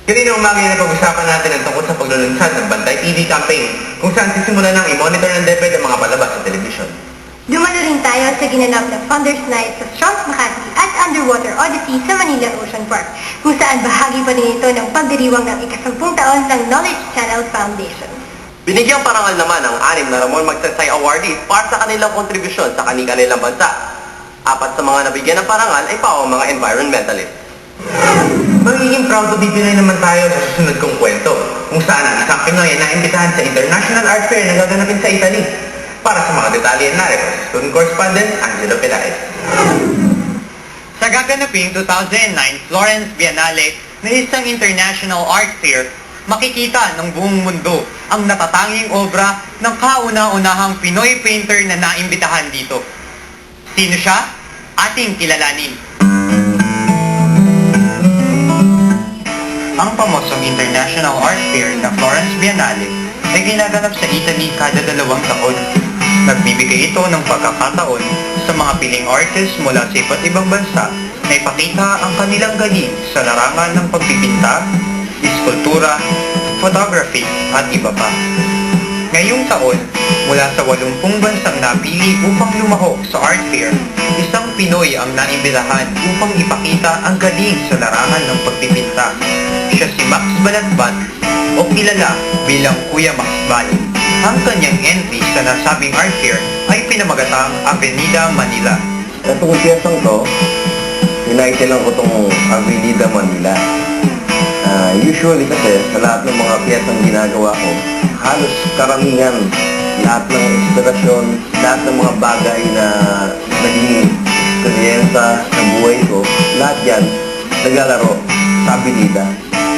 Kanina umaga na pag-usapan natin ang tungkol sa paglulunsad ng Bantay TV campaign kung saan sisimulan ng i-monitor ng DepEd ang mga palabas sa telebisyon. Dumalo rin tayo sa ginanap na Founders Night sa Strauss Makati at Underwater Odyssey sa Manila Ocean Park, kung saan bahagi pa rin ito ng pagdiriwang ng ika-10 taon ng Knowledge Channel Foundation. Binigyang parangal naman ang 6 na Ramon Magsaysay awardees para sa kanilang kontribusyon sa kanilang bansa. 4 sa mga nabigyan ng parangal ay pa ang mga environmentalists. Magiging proud to be Pinoy naman tayo sa susunod kong kwento, kung saan ang isang Pinoy ay naimbitahan sa International Art Fair na gaganapin sa Italy. Para sa mga detalye narito, student correspondent Angelo Pelaez. Sa gaganaping 2009 Florence Biennale na isang International Art Fair, makikita ng buong mundo ang natatanging obra ng kauna-unahang Pinoy painter na naimbitahan dito. Sino siya? Ating kilalanin. Ang pamosong International Art Fair na Florence Biennale ay ginaganap sa Italy kada 2 taon. Nagbibigay ito ng pagkakataon sa mga piling artists mula sa iba't ibang bansa na ipakita ang kanilang galing sa larangan ng pagpipinta, iskultura, photography at iba pa. Ngayong taon, mula sa 80 bansang napili upang lumahok sa Art Fair, isang Pinoy ang naimbitahan upang ipakita ang galing sa larangan ng pagpipinta. Siya si Max Balatbat o kilala bilang Kuya Max Bal. Ang kanyang entry sa nasabing Art Fair ay pinamagatang Avenida Manila. Itong piyesang to, pinaikilang ko itong Avenida Manila. Usually kasi sa lahat ng mga piyesang ginagawa ko, halos karamihan, lahat ng inspirasyon, lahat ng mga bagay na naging eksperyensya sa buhay ko, lahat yan naglalaro sa Avenida.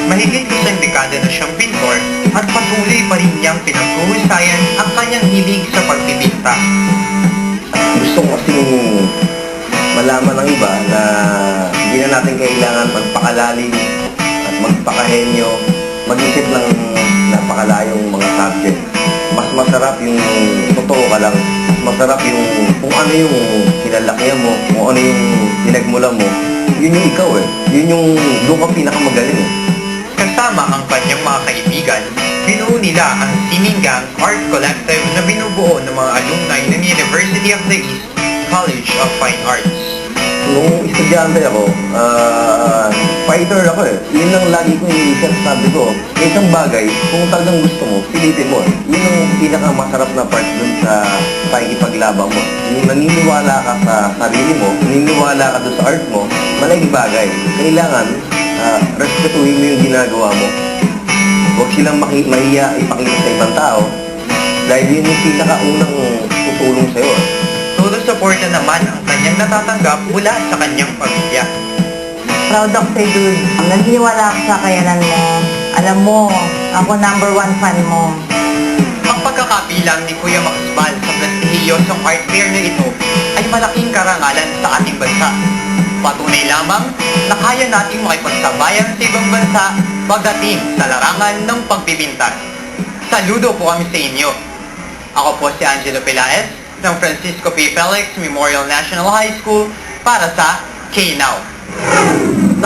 Mahigit isang dekada na siyang pintor at patuloy pa rin niyang pinaghuhusayan ang kanyang hilig sa pagpipinta. Gusto ko kasing malaman ng iba na hindi na natin kailangan magpakalalim at magpakahenyo, mag-isip ng napakalayong mga subject. Mas masarap yung totoo ka lang. Mas masarap yung kung ano yung kinalakihan mo, kung ano yung pinagmula mo. Yun yung ikaw eh. Yun yung doon ka pinakamagaling eh. Kasama ang kanyang mga kaibigan, binuo nila ang Sininggang Art Collective na binubuo ng mga alumni ng University of the East College of Fine Arts. Nung estudyante ako, fighter ako eh. Yun ang lagi kong iniisip, sabi ko, isang bagay, kung talagang gusto mo, pilitin mo. Yun ang pinakamasarap na part dun sa pakikipaglabang mo. Yung naniniwala ka sa sarili mo, naniniwala ka dun sa art mo, malaking bagay. Kailangan, respetuhin mo yung ginagawa mo. Huwag silang mahiya ipakita sa ibang tao dahil yun yung pinakaunang tutulong sa'yo. Todo suporta naman ang kanyang natatanggap mula sa kanyang pamilya. Proud ako sa'yo, dude. Naniniwala ako sa kakayanan mo. Alam mo, ako #1 fan mo. Ang pagkakabilang ni Kuya Max Bal sa prestihiyosong art fair na ito ay malaking karangalan sa ating bansa. Patunay lamang na kaya nating makipagsabayan sa ibang bansa pagdating sa larangan ng pagpipinta. Saludo po kami sa inyo. Ako po si Angelo Pelaez ng Francisco P. Felix Memorial National High School para sa K-Now.